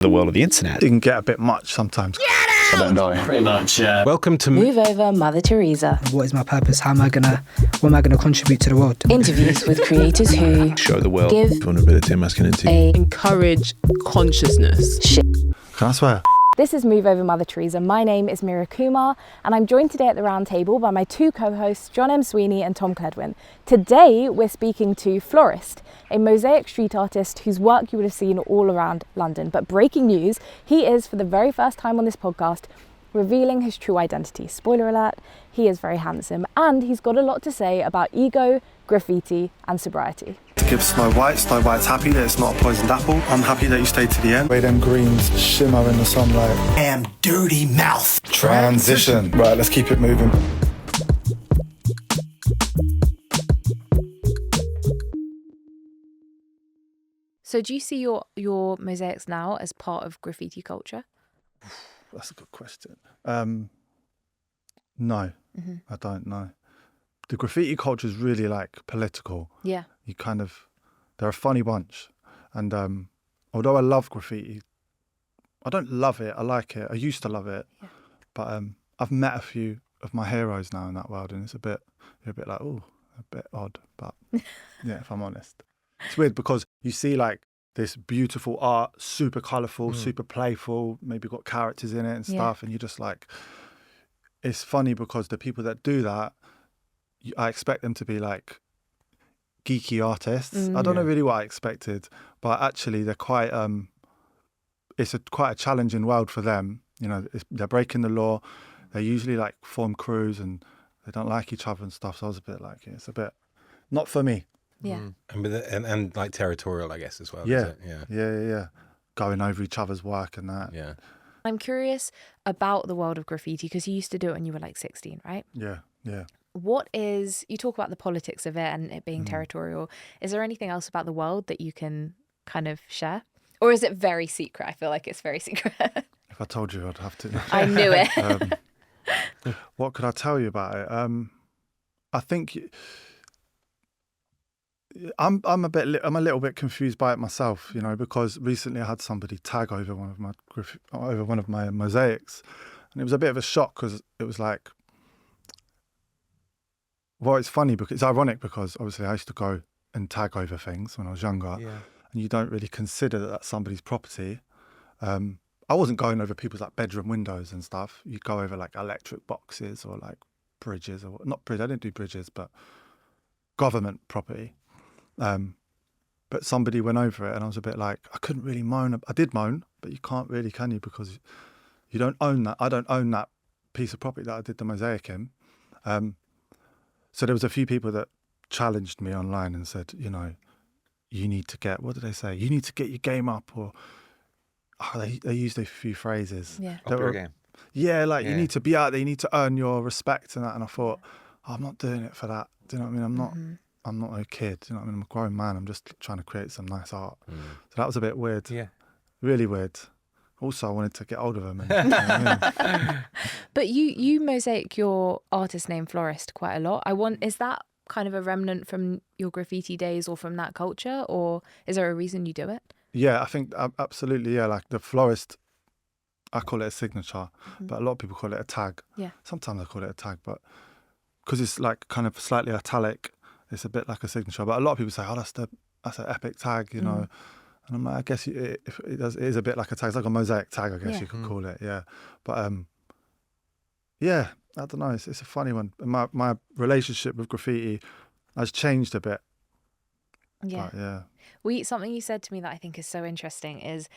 The world of the internet. It can get a bit much sometimes. I don't die. Pretty much, yeah. Welcome to Move Over Mother Teresa. What is my purpose? What am I gonna contribute to the world? Interviews with creators who Show the world give vulnerability and masculinity. Encourage consciousness. Can I swear? This is Move Over Mother Teresa. My name is Mira Kumar and I'm joined today at the round table by my two co-hosts, John M. Sweeney and Tom Cledwin. Today we're speaking to Florist, a mosaic street artist whose work you would have seen all around London. But breaking news, he is for the very first time on this podcast revealing his true identity. Spoiler alert, he is very handsome and he's got a lot to say about ego, graffiti and sobriety. To give Snow White's happy that it's not a poisoned apple. I'm happy that you stayed to the end. Way them greens shimmer in the sunlight. Damn dirty mouth. Transition. Right, let's keep it moving. So do you see your mosaics now as part of graffiti culture? That's a good question. No, I don't know. The graffiti culture is really like political. Yeah. They're a funny bunch. And although I love graffiti, I don't love it. I like it. I used to love it. Yeah. But I've met a few of my heroes now in that world and you're a bit like, oh, a bit odd. But yeah, if I'm honest. It's weird because you see like this beautiful art, super colourful, super playful, maybe got characters in it and stuff. And you're just like, it's funny because the people that do that, I expect them to be like geeky artists. I don't know really what I expected, but actually they're quite, it's quite a challenging world for them. You know, they're breaking the law. They usually like form crews and they don't like each other and stuff. So I was a bit like, it's a bit, not for me. Yeah. And like territorial, I guess, as well. Yeah. Is it? Yeah. Going over each other's work and that. Yeah. I'm curious about the world of graffiti because you used to do it when you were like 16, right? Yeah. You talk about the politics of it and it being territorial. Is there anything else about the world that you can kind of share? Or is it very secret? I feel like it's very secret. If I told you, I'd have to. I knew it. What could I tell you about it? I think I'm a little bit confused by it myself, you know, because recently I had somebody tag over one of my mosaics, and it was a bit of a shock because it was like, well, it's funny because it's ironic because obviously I used to go and tag over things when I was younger, and you don't really consider that that's somebody's property. I wasn't going over people's like bedroom windows and stuff. You go over like electric boxes or like bridges or not bridge. I didn't do bridges, but government property. But somebody went over it and I was a bit like, I couldn't really moan. I did moan, but you can't really, can you? Because you don't own that. I don't own that piece of property that I did the mosaic in. So there was a few people that challenged me online and said, you know, you need to get, what did they say? You need to get your game up, or they used a few phrases. Yeah. Up your game. Yeah, like you need to be out there, you need to earn your respect and that. And I thought, I'm not doing it for that. Do you know what I mean? I'm not a kid. You know what I mean? I'm a grown man. I'm just trying to create some nice art. So that was a bit weird. Yeah. Really weird. Also, I wanted to get hold of him. And, you know what I mean? But you mosaic your artist name Florist quite a lot. Is that kind of a remnant from your graffiti days or from that culture, or is there a reason you do it? Yeah, I think absolutely. Yeah, like the Florist, I call it a signature, but a lot of people call it a tag. Yeah. Sometimes I call it a tag, but because it's like kind of slightly italic, it's a bit like a signature. But a lot of people say, "Oh, that's an epic tag," you know. And I'm like, I guess it is a bit like a tag. It's like a mosaic tag, I guess you could call it. Yeah, but yeah, I don't know. It's a funny one. My relationship with graffiti has changed a bit. Yeah. But, yeah. Something you said to me that I think is so interesting is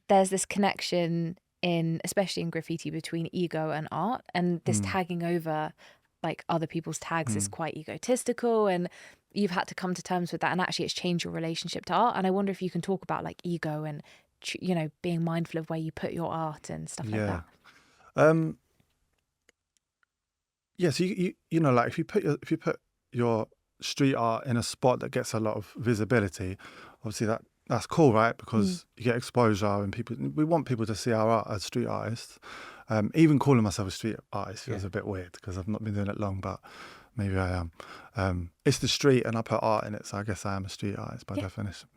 there's this connection especially in graffiti, between ego and art, and this tagging over like other people's tags is quite egotistical, and you've had to come to terms with that, and actually it's changed your relationship to art. And I wonder if you can talk about like ego and, you know, being mindful of where you put your art and stuff like that. Yeah, so you know, like if you put your street art in a spot that gets a lot of visibility, obviously that's cool, right? Because you get exposure and we want people to see our art as street artists. Even calling myself a street artist feels a bit weird because I've not been doing it long, but maybe I am. It's the street and I put art in it, so I guess I am a street artist by definition.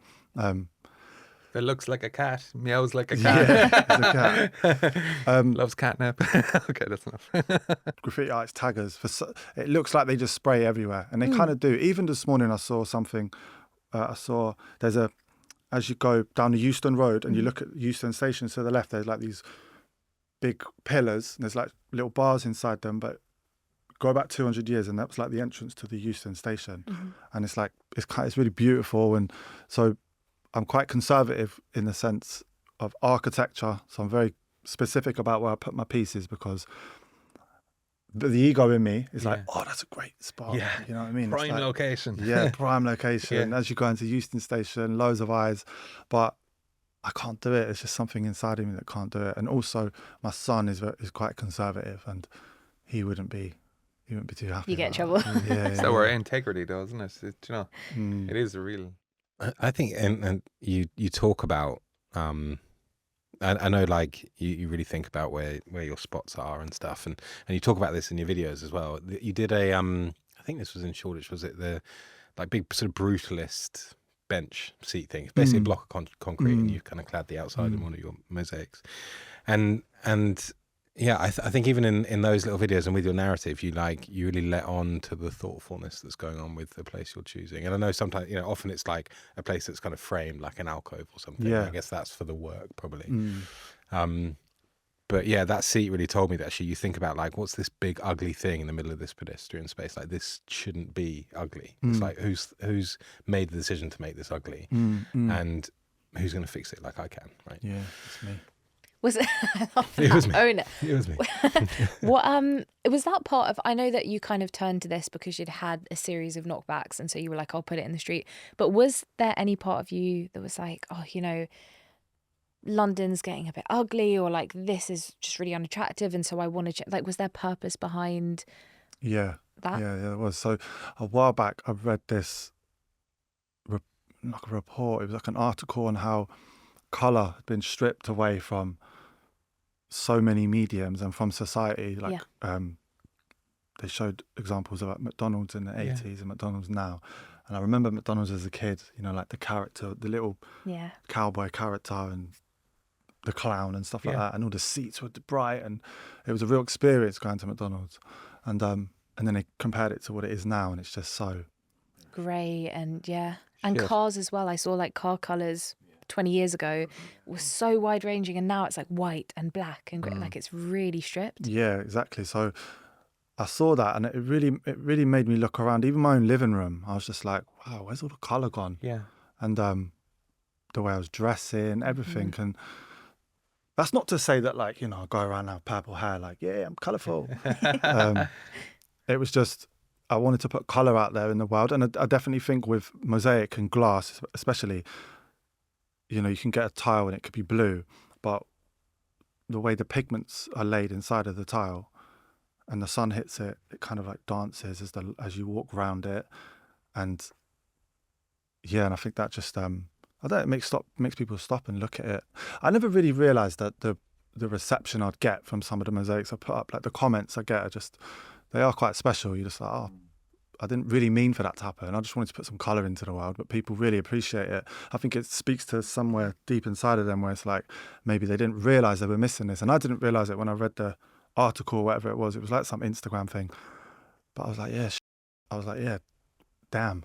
That looks like a cat, meows like a Yeah, cat. it's a cat. Loves catnip. Okay, that's enough. Graffiti artists, taggers, it looks like they just spray everywhere, and they kind of do. Even this morning, I saw something. As you go down the Euston Road and you look at Euston Station to the left, there's like these big pillars, and there's like little bars inside them, but go back 200 years and that's like the entrance to the Euston Station. And it's like, it's really beautiful. And so I'm quite conservative in the sense of architecture. So I'm very specific about where I put my pieces, because the ego in me is like, oh, that's a great spot. Yeah. You know what I mean? It's Prime like, location. Yeah, prime location. Yeah. As you go into Euston Station, loads of eyes. But I can't do it. It's just something inside of me that can't do it. And also, my son is quite conservative, and he wouldn't be too happy. You get in about trouble. that. Yeah, So we're integrity, though, isn't it? You know, it is a real. I think, and you talk about, I know, like you really think about where your spots are and stuff, and you talk about this in your videos as well. You did a, I think this was in Shoreditch, was it the like big sort of brutalist bench seat thing? It's basically a block of concrete, and you've kind of clad the outside in one of your mosaics, and yeah, I think even in those little videos and with your narrative, you really let on to the thoughtfulness that's going on with the place you're choosing. And I know sometimes, often it's like a place that's kind of framed like an alcove or something. Yeah. I guess that's for the work probably. But yeah, that seat really told me that actually you think about like, what's this big ugly thing in the middle of this pedestrian space? Like, this shouldn't be ugly. It's like, who's made the decision to make this ugly, and who's going to fix it like I can, right? Yeah, it's me. Was it? It was me. Own it. It was me. What was that part of? I know that you kind of turned to this because you'd had a series of knockbacks, and so you were like, "I'll put it in the street." But was there any part of you that was like, "Oh, London's getting a bit ugly," or like, "This is just really unattractive," and so I want to check? Like, was there purpose behind? Yeah, that? yeah, it was. So a while back, I read this, like a report. It was like an article on how colour had been stripped away from so many mediums and from society. Like, they showed examples of like McDonald's in the 80s and McDonald's now. And I remember McDonald's as a kid, like the character, the little cowboy character and the clown and stuff like that. And all the seats were bright, and it was a real experience going to McDonald's. And then they compared it to what it is now, and it's just so Grey and and cars as well. I saw like car colours 20 years ago was so wide ranging, and now it's like white and black and grey. Like, it's really stripped. Yeah, exactly. So I saw that, and it really made me look around. Even my own living room, I was just like, wow, where's all the colour gone? Yeah. And the way I was dressing, everything. And that's not to say that, like, I go around and have purple hair, like, yeah, I'm colourful. It was just, I wanted to put colour out there in the world. And I definitely think with mosaic and glass, especially, you can get a tile and it could be blue, but the way the pigments are laid inside of the tile and the sun hits it, it kind of like dances as you walk around it. And and I think that just, it makes people stop and look at it. I never really realised that the reception I'd get from some of the mosaics I put up, like the comments I get they are quite special. You're just like, oh, I didn't really mean for that to happen. I just wanted to put some colour into the world, but people really appreciate it. I think it speaks to somewhere deep inside of them where it's like, maybe they didn't realise they were missing this. And I didn't realise it when I read the article, whatever it was. It was like some Instagram thing. But I was like, yeah, damn.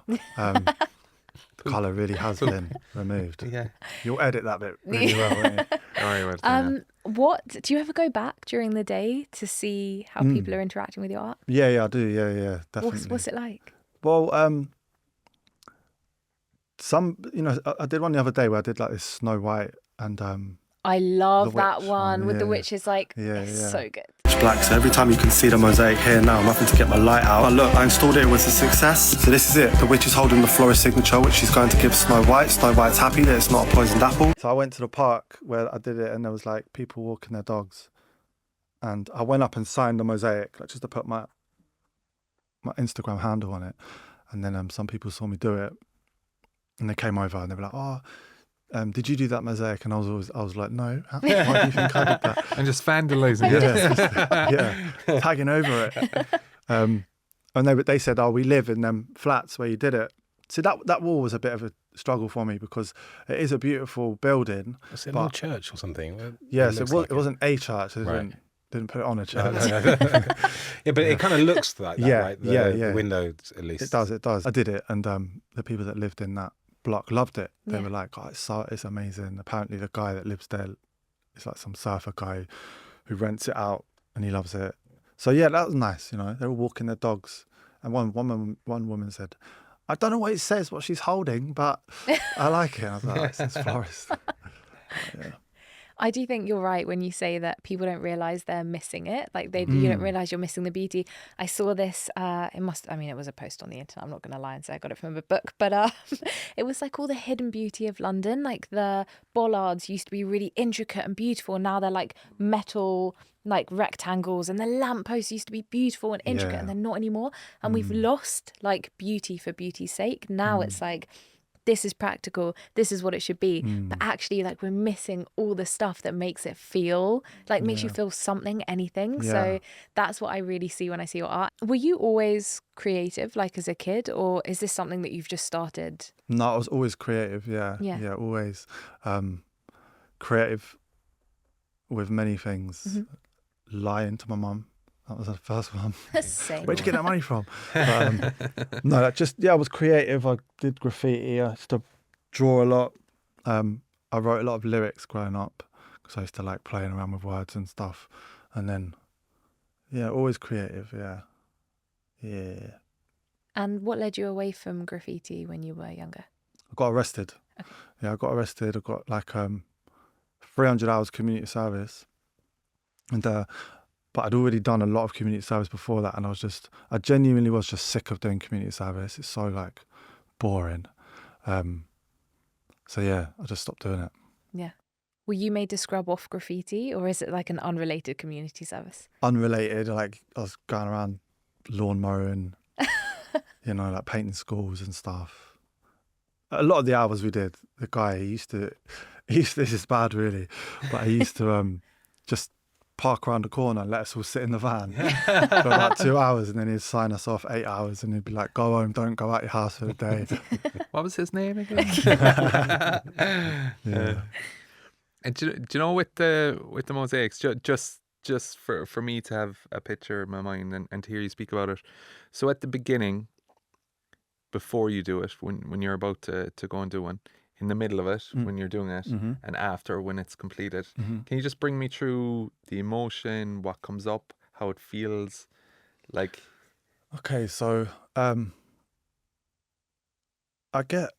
Colour really has been removed. Yeah. You'll edit that bit really well, won't you? Very well done, What do you ever go back during the day to see how people are interacting with your art? Yeah, I do. Yeah, definitely. What's it like? Well, I did one the other day where I did like this Snow White, and I love the that witch one with the yeah. witches. Like, Yeah, it's yeah. so good. It's black, so every time you can see the mosaic here now, I'm having to get my light out. But look, I installed it was a success. So this is it. The witch is holding the Florist signature, which she's going to give Snow White. Snow White's happy that it's not a poisoned apple. So I went to the park where I did it, and there was like people walking their dogs. And I went up and signed the mosaic, like just to put my Instagram handle on it. And then some people saw me do it, and they came over and they were like, "Oh, did you do that mosaic?" And I was like, "No, why do you think I did that?" And just vandalising it. Yeah, tagging over it. And they said, "Oh, we live in them flats where you did it." So that wall was a bit of a struggle for me because it is a beautiful building. Was it an old church or something? Yes, it wasn't a church. It didn't put it on a church. Yeah, but it kind of looks like that, right? The window, at least. It does. I did it, and the people that lived in that block loved it. They were like, "Oh, it's amazing." Apparently, the guy that lives there is like some surfer guy who rents it out, and he loves it. So yeah, that was nice. You know, they were walking their dogs, and one woman said, "I don't know what it says, what she's holding, but I like it." I was like, "It's Florist." Yeah. I do think you're right when you say that people don't realize they're missing it. Like you don't realize you're missing the beauty. I saw this. It was a post on the internet. I'm not going to lie and say I got it from a book, but it was like all the hidden beauty of London. Like the bollards used to be really intricate and beautiful. Now they're like metal, like rectangles, and the lampposts used to be beautiful and intricate, and they're not anymore. And we've lost like beauty for beauty's sake. Now it's like, this is practical, this is what it should be, but actually like we're missing all the stuff that makes it feel like makes you feel something, anything. So that's what I really see when I see your art. Were you always creative like as a kid, or is this something that you've just started? No, I was always creative. Yeah, always creative with many things. Lying to my mum. That was the first one. Same. Where'd you get that money from? But, no, I was creative. I did graffiti. I used to draw a lot. I wrote a lot of lyrics growing up because I used to like playing around with words and stuff. And then, always creative. Yeah. And what led you away from graffiti when you were younger? I got arrested. Okay. Yeah, I got arrested. I got like 300 hours community service. And but I'd already done a lot of community service before that, and I genuinely was just sick of doing community service. It's so like boring. So yeah, I just stopped doing it. Yeah. Were you made to scrub off graffiti, or is it like an unrelated community service? Unrelated, like I was going around lawn mowing, like painting schools and stuff. A lot of the hours we did, the guy, he used to this is bad really, but he used to just park around the corner and let us all sit in the van for about 2 hours, and then he'd sign us off 8 hours, and he'd be like, "Go home, don't go out your house for the day." What was his name again? Yeah. And do you know with the mosaics, just for me to have a picture in my mind and to hear you speak about it. So at the beginning, before you do it, when you're about to go and do one, in the middle of it, when you're doing it, and after when it's completed, can you just bring me through the emotion, what comes up, how it feels like? Okay, so I get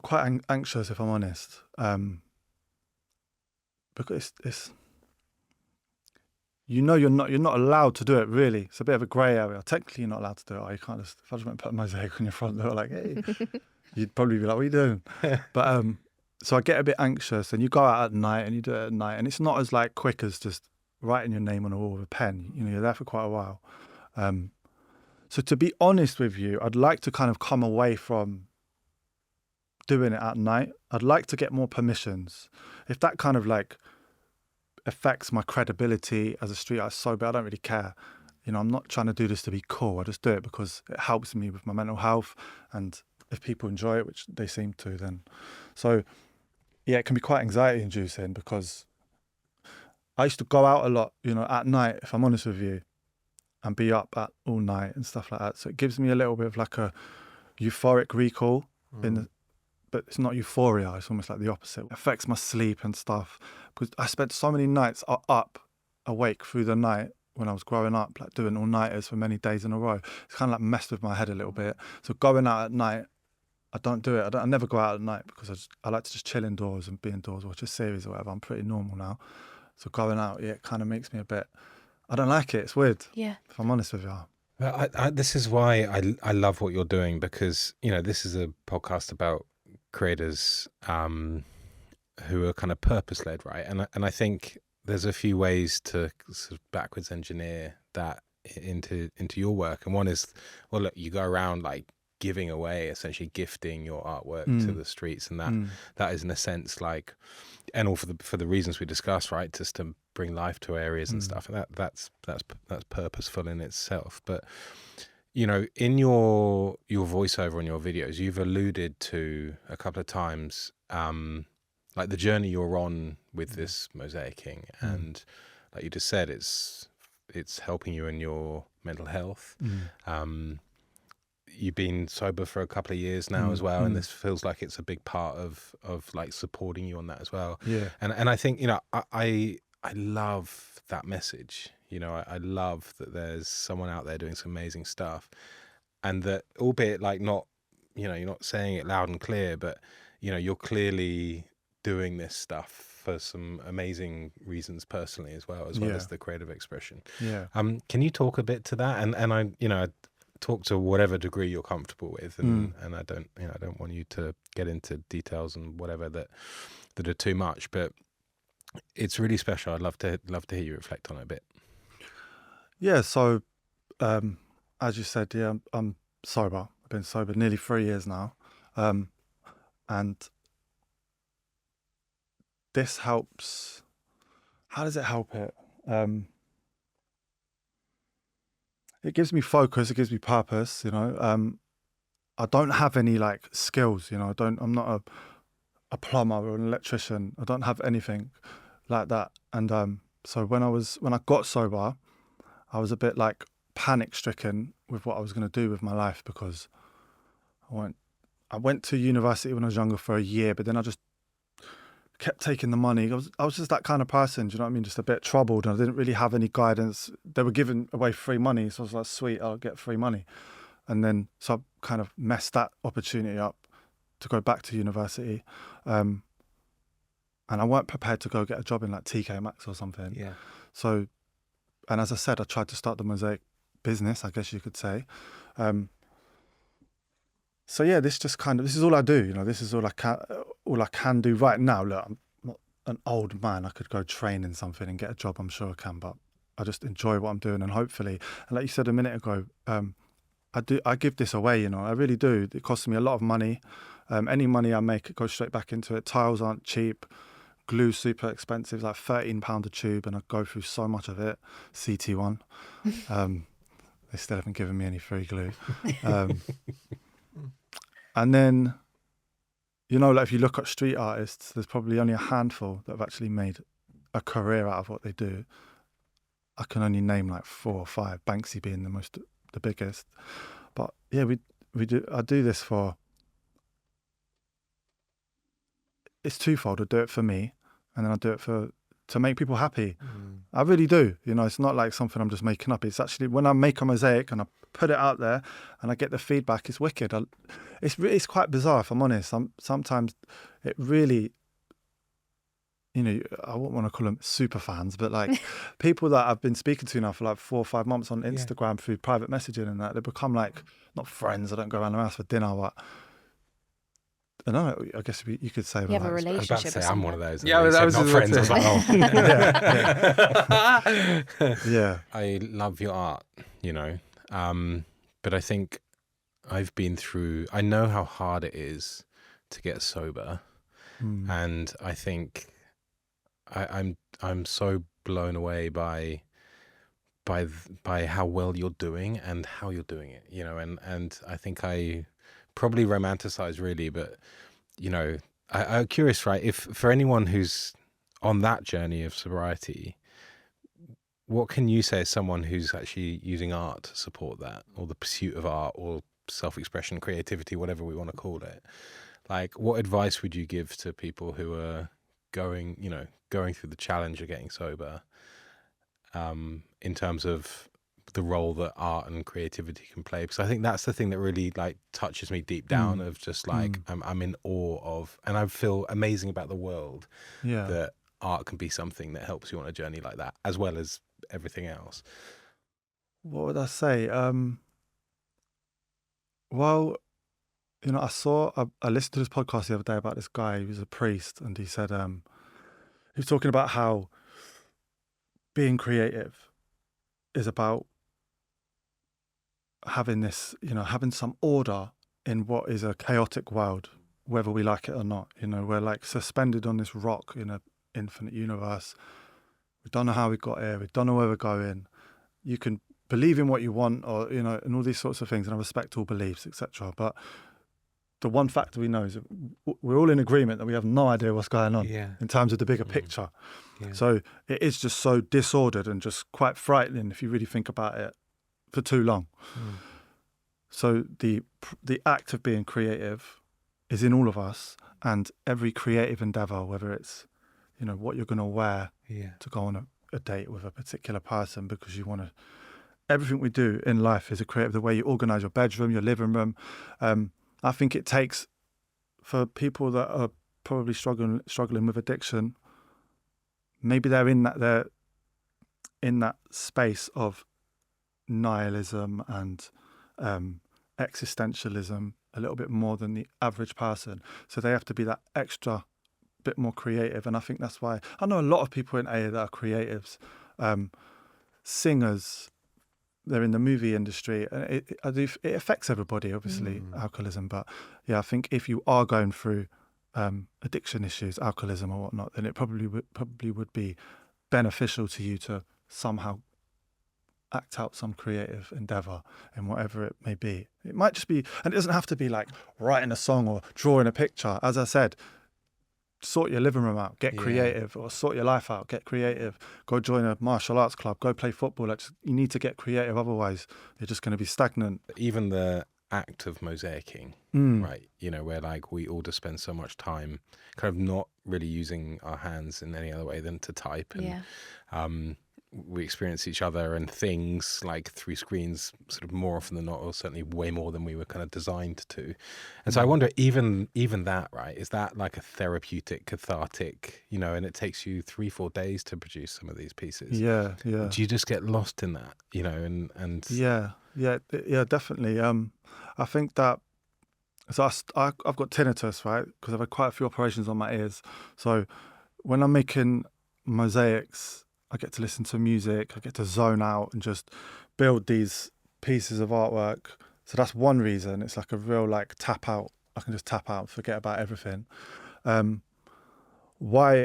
quite anxious, if I'm honest, because it's you're not allowed to do it really. It's a bit of a grey area. Technically, you're not allowed to do it. You can't just, if I just went and put a mosaic on your front door, like, hey. You'd probably be like, "What are you doing?" But so I get a bit anxious, and you go out at night and you do it at night, and it's not as like quick as just writing your name on a wall with a pen. You're there for quite a while. So to be honest with you, I'd like to kind of come away from doing it at night. I'd like to get more permissions. If that kind of like affects my credibility as a street artist, so bad, I don't really care. I'm not trying to do this to be cool. I just do it because it helps me with my mental health, and if people enjoy it, which they seem to, then. So, yeah, it can be quite anxiety inducing because I used to go out a lot, at night, if I'm honest with you, and be up at all night and stuff like that. So it gives me a little bit of like a euphoric recall, but it's not euphoria. It's almost like the opposite. It affects my sleep and stuff because I spent so many nights awake through the night when I was growing up, like doing all-nighters for many days in a row. It's kind of like messed with my head a little bit. So going out at night, I don't do it. I never go out at night because I like to just chill indoors and be indoors, watch a series or whatever. I'm pretty normal now. So going out, it kind of makes me a bit, I don't like it. It's weird. Yeah. If I'm honest with you. Well, this is why I love what you're doing, because, this is a podcast about creators who are kind of purpose-led, right? And I think there's a few ways to sort of backwards engineer that into your work. And one is, well, look, you go around like giving away, essentially gifting your artwork to the streets, and that is in a sense like, and all for the reasons we discussed, right, just to bring life to areas and stuff, and that's purposeful in itself. But you know, in your voiceover on your videos, you've alluded to a couple of times, like the journey you're on with this mosaicing, and like you just said, it's helping you in your mental health. You've been sober for a couple of years now as well, and this feels like it's a big part of like supporting you on that as well. Yeah. And I think, you know, I love that message. You know, I love that there's someone out there doing some amazing stuff, and that, albeit like not, you know, you're not saying it loud and clear, but you know, you're clearly doing this stuff for some amazing reasons personally as well as the creative expression. Yeah. Can you talk a bit to that? And I, you know, talk to whatever degree you're comfortable with, and I don't, you know, I don't want you to get into details and whatever that are too much, but it's really special. I'd love to hear you reflect on it a bit. Yeah, so as you said, yeah, I'm sober. I've been sober nearly 3 years now, and this helps. How does it help it? It gives me focus. It gives me purpose. You know, I don't have any like skills. You know, I'm not a plumber or an electrician. I don't have anything like that. And so when I got sober, I was a bit like panic stricken with what I was going to do with my life, because I went to university when I was younger for a year, but then I just kept taking the money. I was just that kind of person, do you know what I mean? Just a bit troubled, and I didn't really have any guidance. They were giving away free money, so I was like, sweet, I'll get free money. And then, so I kind of messed that opportunity up to go back to university. And I weren't prepared to go get a job in like TK Maxx or something. Yeah. So, and as I said, I tried to start the mosaic business, I guess you could say. So yeah, this is all I do. You know, this is all I can do right now. Look, I'm not an old man. I could go train in something and get a job. I'm sure I can, but I just enjoy what I'm doing, and hopefully, and like you said a minute ago, I give this away. You know, I really do. It costs me a lot of money. Any money I make, it goes straight back into it. Tiles aren't cheap. Glue's super expensive, like £13 a tube, and I go through so much of it. CT1. They still haven't given me any free glue. And then, you know, like if you look at street artists, there's probably only a handful that have actually made a career out of what they do. I can only name like 4 or 5, Banksy being the biggest. But yeah, we do. I do this for. It's twofold. I do it for me, and then I do it to make people happy. I really do. You know, it's not like something I'm just making up. It's actually, when I make a mosaic and I put it out there and I get the feedback, it's wicked. It's quite bizarre, if I'm honest. Sometimes it really, you know, I wouldn't want to call them super fans, but like people that I've been speaking to now for like 4 or 5 months on Instagram through private messaging and that, they become like, not friends. I don't go around the house for dinner, but I don't know, I guess you could say. You have a I was relationship. about to say I'm one of those. Yeah, I was not just friends. I was like, oh. Yeah. I love your art, you know, but I think I know how hard it is to get sober, and I think I'm so blown away by how well you're doing and how you're doing it, you know, and I think I probably romanticize really, but you know, I'm curious, right? If for anyone who's on that journey of sobriety, what can you say as someone who's actually using art to support that, or the pursuit of art, or self-expression, creativity, whatever we want to call it? Like, what advice would you give to people who are going through the challenge of getting sober, in terms of the role that art and creativity can play? Because I think that's the thing that really like touches me deep down, of just like I'm in awe of, and I feel amazing about the world, that art can be something that helps you on a journey like that, as well as everything else. What would I say? Well, you know, I listened to this podcast the other day about this guy who's a priest, and he said, he was talking about how being creative is about having this, you know, having some order in what is a chaotic world, whether we like it or not. You know, we're like suspended on this rock in an infinite universe. We don't know how we got here. We don't know where we're going. You can believe in what you want, or and all these sorts of things, and I respect all beliefs, etc. But the one fact we know is that we're all in agreement that we have no idea what's going on in terms of the bigger picture. So it is just so disordered and just quite frightening if you really think about it for too long. So the act of being creative is in all of us, and every creative endeavor, whether it's what you're going to wear to go on a date with a particular person, because you want to. Everything we do in life is a creative. The way you organize your bedroom, your living room. I think it takes, for people that are probably struggling with addiction, maybe they're in that space of nihilism and existentialism a little bit more than the average person. So they have to be that extra bit more creative. And I think that's why I know a lot of people in AA that are creatives, singers. They're in the movie industry, and it affects everybody, obviously, alcoholism. But yeah, I think if you are going through addiction issues, alcoholism or whatnot, then it probably would be beneficial to you to somehow act out some creative endeavor in whatever it may be. It might just be, and it doesn't have to be like writing a song or drawing a picture. As I said, sort your living room out, get creative, or sort your life out, get creative. Go join a martial arts club, go play football. You need to get creative, otherwise you're just going to be stagnant. Even the act of mosaicing, right? Where like we all just spend so much time kind of not really using our hands in any other way than to type, and we experience each other and things like through screens sort of more often than not, or certainly way more than we were kind of designed to. And so I wonder, even that, right, is that like a therapeutic, cathartic, and it takes you 3-4 days to produce some of these pieces. Yeah. Do you just get lost in that, and Yeah, definitely. I think that, so I've got tinnitus, right, because I've had quite a few operations on my ears. So when I'm making mosaics, I get to listen to music, I get to zone out and just build these pieces of artwork. So that's one reason. It's like a real like tap out. I can just tap out, forget about everything. Why,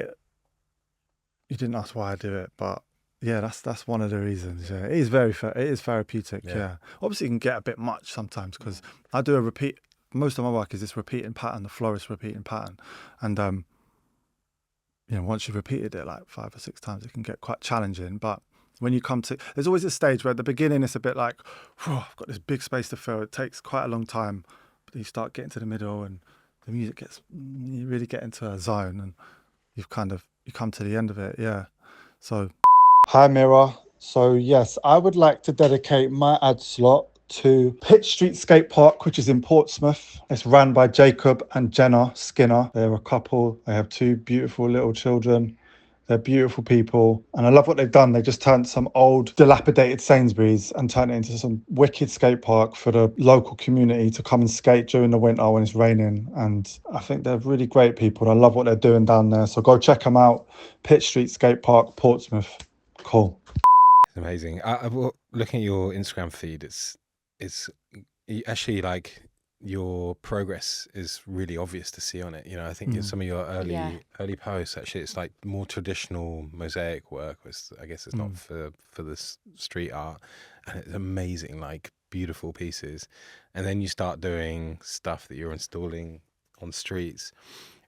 you didn't ask why I do it, but yeah, that's one of the reasons. Yeah, it is therapeutic. Yeah. Obviously, it can get a bit much sometimes because I do a repeat. Most of my work is this repeating pattern, the florist repeating pattern, and once you've repeated it like 5 or 6 times, it can get quite challenging. But when you come to, there's always a stage where at the beginning it's a bit like, I've got this big space to fill. It takes quite a long time, but you start getting to the middle and the music you really get into a zone, and you come to the end of it. Yeah. So. Hi, Mira. So yes, I would like to dedicate my ad slot to Pitt Street Skate Park, which is in Portsmouth. It's run by Jacob and Jenna Skinner. They're a couple. They have 2 beautiful little children. They're beautiful people. And I love what they've done. They just turned some old dilapidated Sainsbury's and turned it into some wicked skate park for the local community to come and skate during the winter when it's raining. And I think they're really great people. I love what they're doing down there. So go check them out. Pitt Street Skate Park, Portsmouth. Cool. It's amazing. Looking at your Instagram feed, it's actually like your progress is really obvious to see on it. I think in some of your early posts, actually, it's like more traditional mosaic work. I guess it's not for this street art, and it's amazing, like beautiful pieces. And then you start doing stuff that you're installing on streets.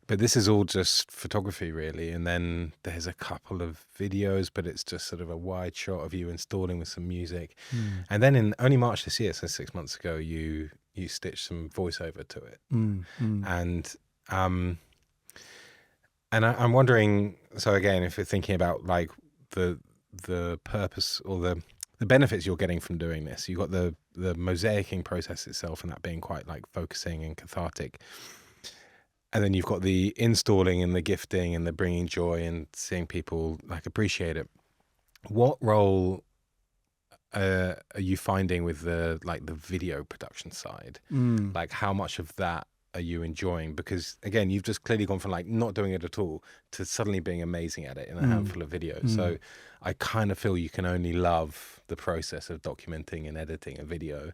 But this is all just photography, really. And then there's a couple of videos, but it's just sort of a wide shot of you installing with some music. And then in only March this year, so 6 months ago, you stitched some voiceover to it. And I'm wondering, so again, if you're thinking about like the purpose or the benefits you're getting from doing this, you've got the mosaicing process itself, and that being quite like focusing and cathartic. And then you've got the installing and the gifting and the bringing joy and seeing people like appreciate it. What role are you finding with the video production side? Like how much of that are you enjoying? Because again, you've just clearly gone from like not doing it at all to suddenly being amazing at it in a handful of videos. So I kind of feel you can only love the process of documenting and editing a video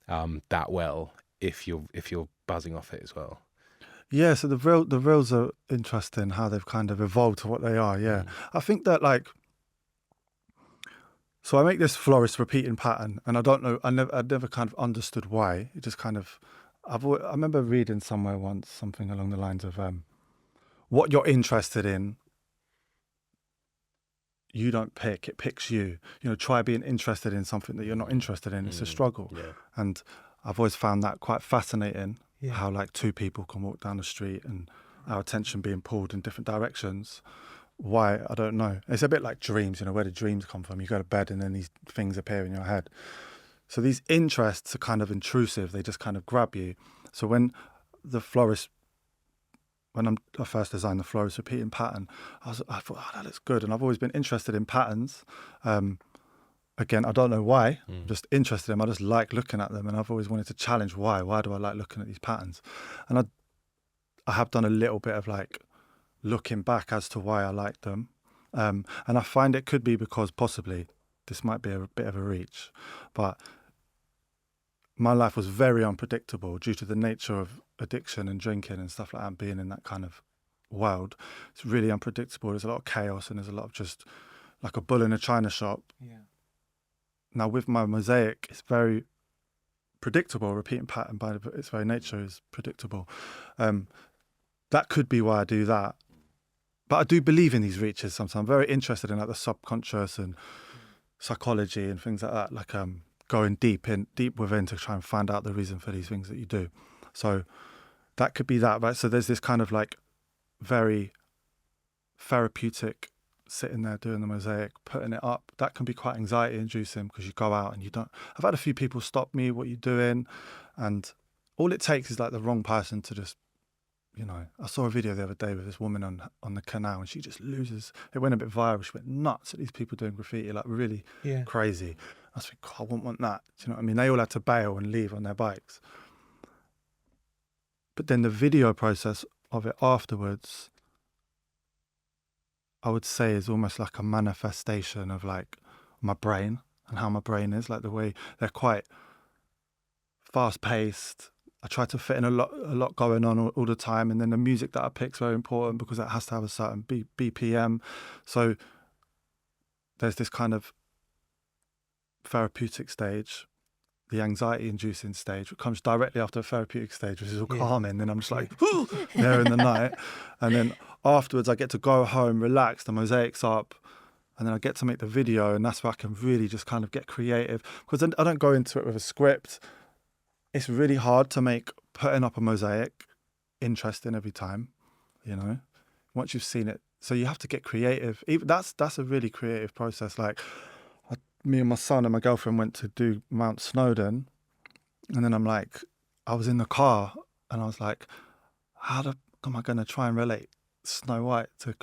that well if you're buzzing off it as well. Yeah, so the reels are interesting, how they've kind of evolved to what they are. Yeah, I think that So I make this florist repeating pattern, and I don't know. I never kind of understood why. It just kind of. I remember reading somewhere once something along the lines of, "What you're interested in, you don't pick. It picks you. You know, try being interested in something that you're not interested in. It's a struggle." Yeah. And I've always found that quite fascinating. Yeah. How like two people can walk down the street and our attention being pulled in different directions. Why? I don't know. It's a bit like dreams, you know, where do dreams come from? You go to bed and then these things appear in your head. So these interests are kind of intrusive. They just kind of grab you. So when I first designed the florist repeating pattern, I thought, oh, that looks good. And I've always been interested in patterns. Again, I don't know why, I'm just interested in them. I just like looking at them. And I've always wanted to challenge why. Why do I like looking at these patterns? And I have done a little bit of like looking back as to why I like them. And I find it could be because possibly, this might be a bit of a reach, but my life was very unpredictable due to the nature of addiction and drinking and stuff like that, and being in that kind of world. It's really unpredictable. There's a lot of chaos and there's a lot of just like a bull in a china shop. Yeah. Now with my mosaic, it's very predictable. Repeating pattern by its very nature is predictable. That could be why I do that. But I do believe in these reaches sometimes. I'm very interested in like the subconscious and psychology and things like that. Like going deep within to try and find out the reason for these things that you do. So that could be that, right? So there's this kind of like very therapeutic sitting there doing the mosaic, putting it up. That can be quite anxiety inducing because you go out and you don't. I've had a few people stop me, what you doing? And all it takes is like the wrong person to just, you know, I saw a video the other day with this woman on the canal and she just loses. It went a bit viral. She went nuts at these people doing graffiti, like really crazy. I was thinking, God, I wouldn't want that. Do you know what I mean? They all had to bail and leave on their bikes. But then the video process of it afterwards, I would say is almost like a manifestation of like my brain and how my brain is, like the way they're quite fast paced. I try to fit in a lot going on all the time, and then the music that I pick is very important because it has to have a certain BPM. So there's this kind of therapeutic stage, the anxiety-inducing stage, which comes directly after a therapeutic stage, which is all calming. Then I'm just like, there in the night, and then afterwards I get to go home, relax, the mosaic's up, and then I get to make the video, and that's where I can really just kind of get creative because I don't go into it with a script. It's really hard to make putting up a mosaic interesting every time, you know, once you've seen it. So you have to get creative. That's a really creative process. Like me and my son and my girlfriend went to do Mount Snowdon, and then I was in the car and I was like, am I going to try and relate Snow White to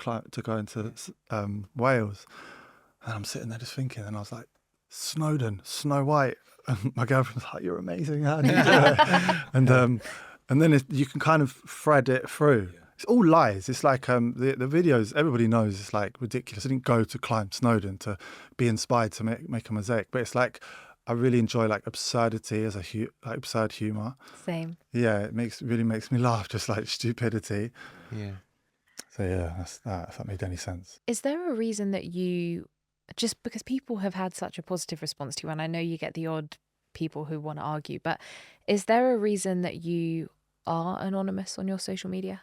go into Wales? And I'm sitting there just thinking, and I was like, Snowdon, Snow White. And my girlfriend's like, you're amazing, how do you do it? And then you can kind of thread it through. It's all lies. It's like the videos, everybody knows it's like ridiculous. I didn't go to climb Snowdon to be inspired to make a mosaic, but it's like I really enjoy like absurdity as like absurd humour. Same. Yeah, it really makes me laugh, just like stupidity. Yeah. So yeah, if that made any sense. Is there a reason that you, just because people have had such a positive response to you, and I know you get the odd people who want to argue, but is there a reason that you are anonymous on your social media?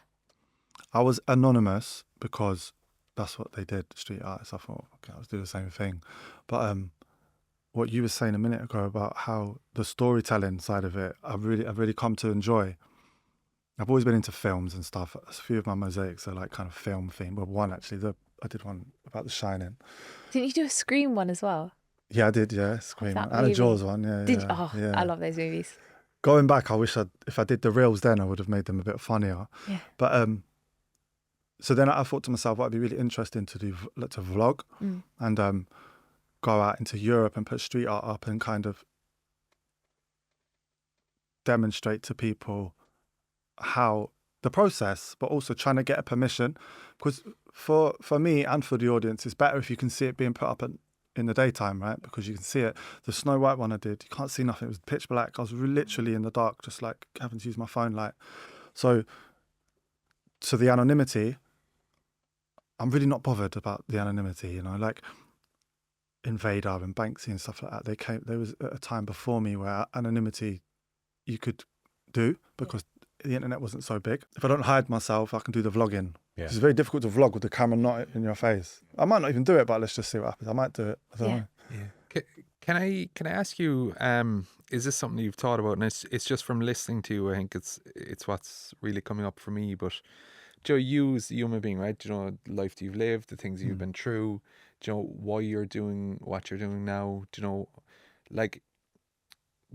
I was anonymous because that's what they did, street artists. I thought, okay, I'll do the same thing. But what you were saying a minute ago about how the storytelling side of it, I've really come to enjoy. I've always been into films and stuff. A few of my mosaics are like kind of film themed. Well, one actually, I did one about The Shining. Didn't you do a Scream one as well? Yeah, I did. Yeah, Scream That and a movie? Jaws one. Yeah, Did yeah, you? Oh, yeah. I love those movies. Going back, I wish if I did the reels then, I would have made them a bit funnier. Yeah. But so then I thought to myself, what would be really interesting to do, to vlog and go out into Europe and put street art up and kind of demonstrate to people how the process, but also trying to get a permission. Because for me and for the audience, it's better if you can see it being put up in the daytime, right? Because you can see it. The Snow White one I did, you can't see nothing. It was pitch black. I was literally in the dark, just like having to use my phone light. So the anonymity, I'm really not bothered about the anonymity, you know, like Invader and Banksy and stuff like that. There was a time before me where anonymity you could do because the internet wasn't so big. If I don't hide myself, I can do the vlogging. Yeah. It's very difficult to vlog with the camera not in your face. I might not even do it, but let's just see what happens. I might do it. I don't know. Yeah. Can I ask you? Is this something you've thought about? And it's just from listening to you. I think it's what's really coming up for me. But Joe, you as a human being, right? Do you know the life that you've lived, the things you've been through. Do you know why you're doing what you're doing now? Do you know, like,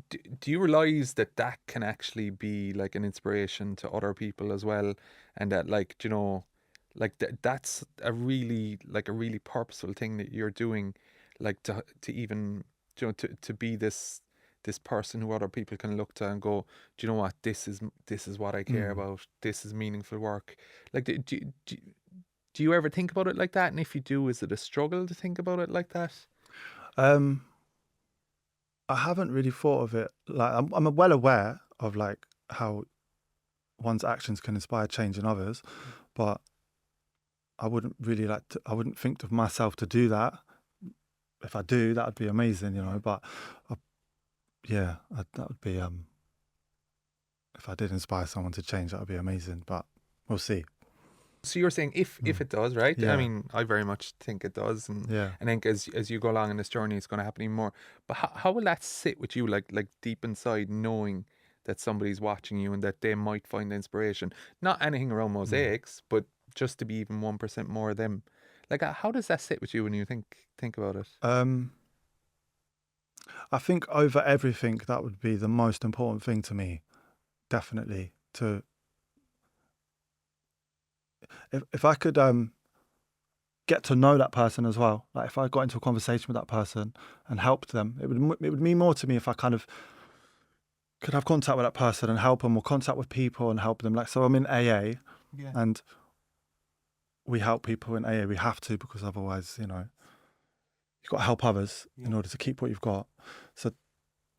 do you realize that can actually be like an inspiration to other people as well, and that, like, do you know, like that's a really purposeful thing that you're doing, like to even, you know, to be this person who other people can look to and go, do you know what, this is what I care about. This is meaningful work. Like, do you ever think about it like that? And if you do, is it a struggle to think about it like that? I haven't really thought of it like I'm well aware of like how one's actions can inspire change in others, but I wouldn't really I wouldn't think of myself to do that. If I do, that would be amazing, you know. But that would be if I did inspire someone to change, that would be amazing. But we'll see. So you're saying if it does, right? Yeah. I mean, I very much think it does, and I think as you go along in this journey, it's going to happen even more. But how will that sit with you, like deep inside, knowing that somebody's watching you and that they might find inspiration? Not anything around mosaics, but just to be even 1% more of them. Like, how does that sit with you when you think about it? I think over everything, that would be the most important thing to me. Definitely if I could get to know that person as well, like if I got into a conversation with that person and helped them, it would mean more to me if I kind of could have contact with that person and help them, or contact with people and help them. Like, so I'm in AA, and we help people in AA. We have to, because otherwise, you know, you've got to help others in order to keep what you've got. So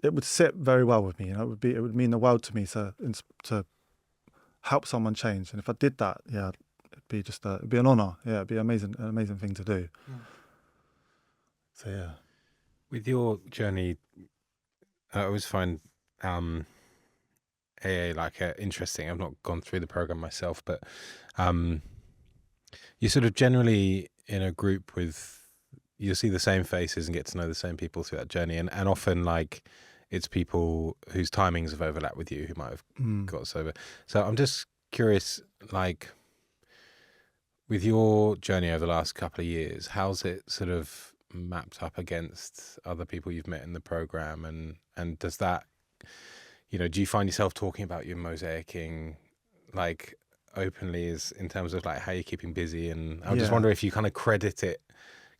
it would sit very well with me. You know, it would mean the world to me to help someone change. And if I did that, it'd be an honor. Yeah, it'd be an amazing thing to do. So yeah. With your journey, I always find AA like interesting. I've not gone through the program myself, but you're sort of generally in a group with, you'll see the same faces and get to know the same people through that journey, and often like it's people whose timings have overlapped with you, who might have got sober. So I'm just curious, like, with your journey over the last couple of years, how's it sort of mapped up against other people you've met in the program, and does that, you know, do you find yourself talking about your mosaicing like openly, as in terms of like how you're keeping busy? And I just wonder if you kind of credit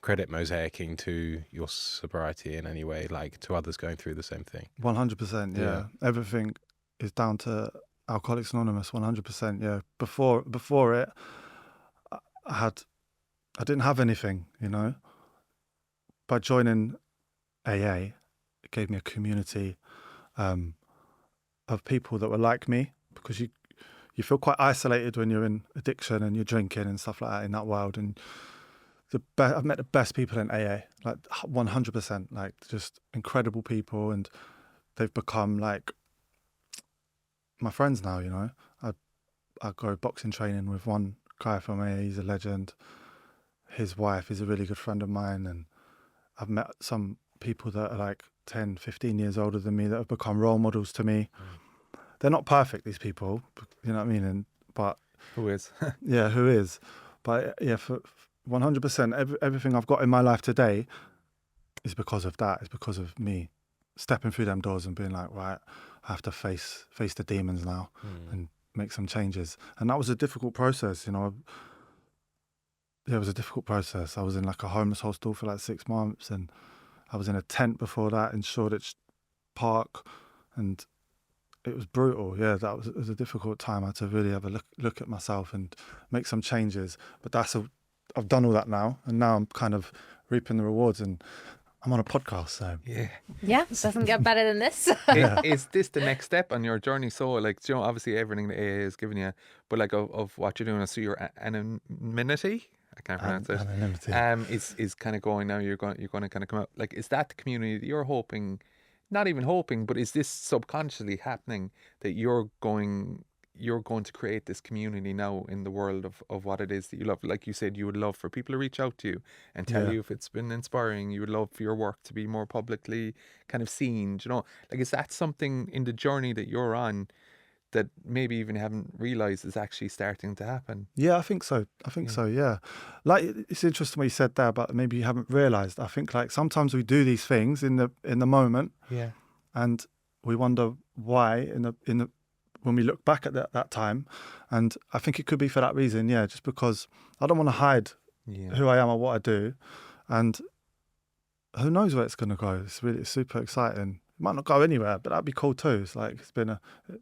mosaicing to your sobriety in any way, like to others going through the same thing. 100%. Yeah, everything is down to Alcoholics Anonymous. 100%. Yeah, before it, I didn't have anything, you know. By joining AA, it gave me a community of people that were like me, because you feel quite isolated when you're in addiction and you're drinking and stuff like that in that world. And I've met the best people in AA, like 100%, like just incredible people, and they've become like my friends now, you know. I go boxing training with one guy from AA, he's a legend. His wife is a really good friend of mine, and I've met some people that are like 10, 15 years older than me that have become role models to me. They're not perfect, these people, you know what I mean? But who is? Yeah, who is? But yeah, for 100%, everything I've got in my life today is because of that. It's because of me stepping through them doors and being like, right, I have to face the demons now and make some changes. And that was a difficult process, you know. Yeah, it was a difficult process. I was in like a homeless hostel for like 6 months, and I was in a tent before that in Shoreditch Park, and it was brutal. Yeah, it was a difficult time. I had to really have a look at myself and make some changes. But I've done all that now, and now I'm kind of reaping the rewards, and I'm on a podcast, so yeah, doesn't get better than this. Is this the next step on your journey? So, like, you know, obviously everything that AA has given you, but like of what you're doing, so your anonymity. I can't pronounce it. Anonymity. Is kind of going now. You're going to kind of come out. Like, is that the community that you're hoping? Not even hoping, but is this subconsciously happening that you're going to create this community now in the world of what it is that you love? Like you said, you would love for people to reach out to you and tell you if it's been inspiring. You would love for your work to be more publicly kind of seen. Do you know, like, is that something in the journey that you're on that maybe even haven't realised is actually starting to happen? Yeah, I think so. Yeah. Like, it's interesting what you said there about maybe you haven't realised. I think like sometimes we do these things in the moment, Yeah. and we wonder why in the when we look back at that time, and I think it could be for that reason. Yeah, just because I don't want to hide who I am or what I do, and who knows where it's going to go. It's super exciting. It might not go anywhere, but that'd be cool too.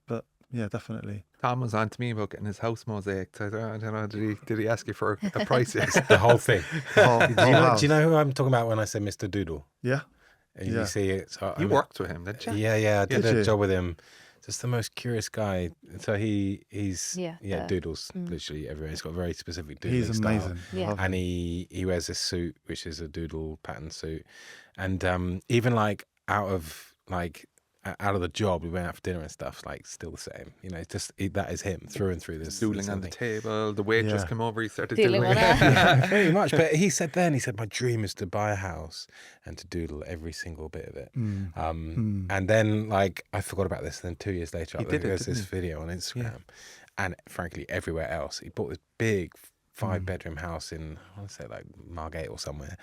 But yeah, definitely. Tom was on to me about getting his house mosaicked. I don't know. Did he ask you for a price? The whole thing. Whole Do you house. know who I'm talking about when I say Mr. Doodle? Yeah. And you see it. So You worked with him, didn't you? Yeah. I did Did a you? job with him. Just the most curious guy. So he's doodles literally everywhere. He's got a very specific doodling He's style. amazing. Yeah. Love And him. he wears this suit, which is a doodle pattern suit. And even like out of the job, we went out for dinner and stuff, like still the same. You know, that is him through and through. This Doodling on the table. The waitress Yeah. came over. He started Doodling doodling. on it. Yeah, very much. But he said, my dream is to buy a house and to doodle every single bit of it. And then like I forgot about this. And then 2 years later, He did it, there's didn't this he? video on Instagram, and frankly everywhere else. He bought this big 5-bedroom house in, I want to say like Margate or somewhere,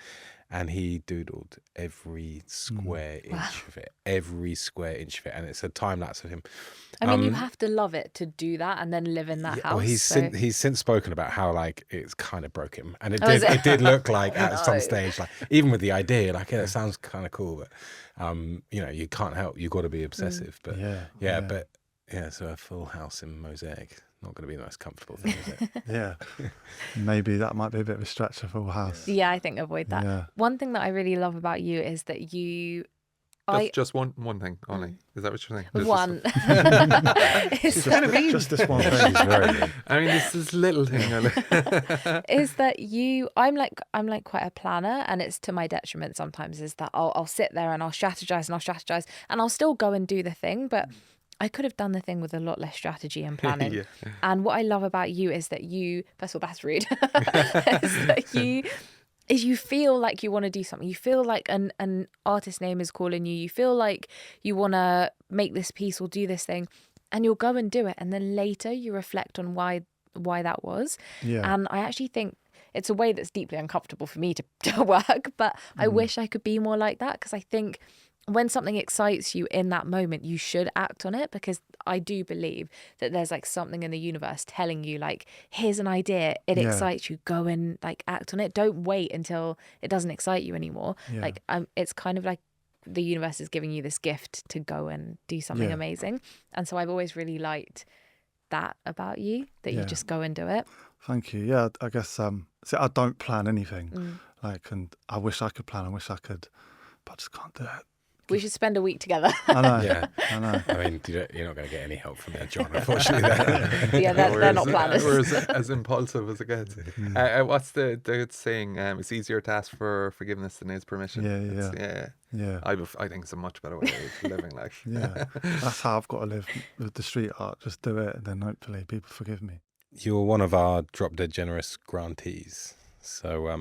and he doodled every square inch of it, and it's a time lapse of him. I mean, you have to love it to do that and then live in that house. Well, he's so- he's since spoken about how like it's kind of broke him, and Oh, is it? it did look like at some No. stage, like even with the idea, like it sounds kind of cool, but you know, you can't help, you got to be obsessive. But so a full house in mosaic, not going to be the most comfortable thing, is it? Yeah. Maybe that might be a bit of a stretch for a house. Yeah, I think avoid that. Yeah. One thing that I really love about you is that you... Just one thing only. Is that what you're saying? One. Just this one thing. He's very good. I mean, this little thing. is that I'm like quite a planner, and it's to my detriment sometimes, is that I'll sit there and I'll strategize and I'll still go and do the thing, but I could have done the thing with a lot less strategy and planning. Yeah. And what I love about you is that first of all, that's rude, is that you feel like you want to do something. You feel like an artist name is calling you. You feel like you want to make this piece or do this thing, and you'll go and do it. And then later you reflect on why that was. Yeah. And I actually think it's a way that's deeply uncomfortable for me to work, but I wish I could be more like that, because I think when something excites you in that moment, you should act on it, because I do believe that there's like something in the universe telling you like, here's an idea, it excites you, go and like act on it. Don't wait until it doesn't excite you anymore. Yeah. Like it's kind of like the universe is giving you this gift to go and do something amazing. And so I've always really liked that about you, that you just go and do it. Thank you. Yeah, I guess see, I don't plan anything. And I wish I could plan, I wish I could, but I just can't do it. We should spend a week together. I know. Yeah. I know. I mean, you're not going to get any help from that, John, unfortunately. There. Yeah, they're not planners. We're as impulsive as it gets. What's the saying? It's easier to ask for forgiveness than is permission. Yeah. I think it's a much better way of living. Like, Yeah. That's how I've got to live with the street art. Just do it, and then hopefully people forgive me. You were one of our Drop Dead Generous grantees. So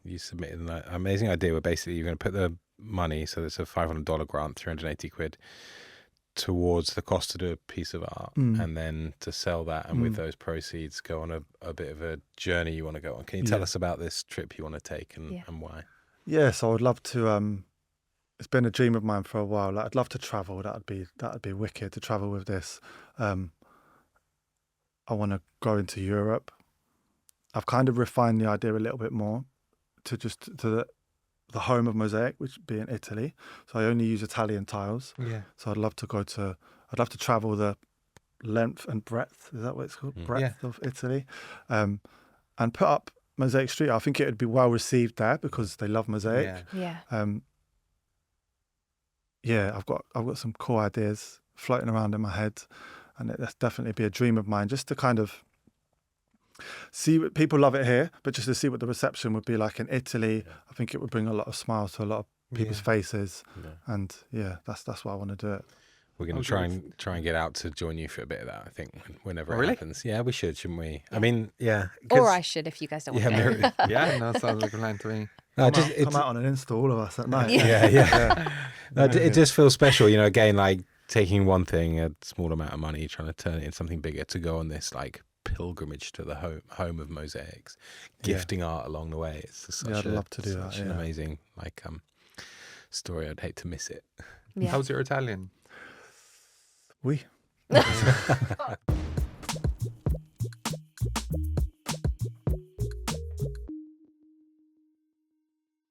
you submitted an amazing idea where basically you're going to put the money, so it's a $500 grant, 380 quid, towards the cost to do a piece of art, and then to sell that, and with those proceeds go on a bit of a journey you want to go on. Can you tell us about this trip you want to take and why? Yeah, so I would love to. It's been a dream of mine for a while. Like, I'd love to travel. That'd be wicked to travel with this. I want to go into Europe. I've kind of refined the idea a little bit more to the home of mosaic, which would be in Italy. So I only use Italian tiles. Yeah. So I'd love to travel the length and breadth. Is that what it's called? Breadth of Italy, and put up mosaic street. I think it would be well received there because they love mosaic. Yeah. I've got some cool ideas floating around in my head, and that's definitely be a dream of mine, just to kind of see what people love it here, but just to see what the reception would be like in Italy. I think it would bring a lot of smiles to a lot of people's faces, and that's why I want to do it. We're going to try and get out to join you for a bit of that. I think whenever really? it happens. Yeah, we should, shouldn't we? I mean, yeah. Or I should if you guys don't want to go. Yeah, no, sounds like a plan to me. No, Come out on an Insta, all of us at night. Yeah. No, it just feels special, you know. Again, like taking one thing, a small amount of money, trying to turn it into something bigger, to go on this like pilgrimage to the home of mosaics, gifting art along the way. It's just I'd love to do that. Such an amazing story. I'd hate to miss it. Yeah. How's your Italian? Oui.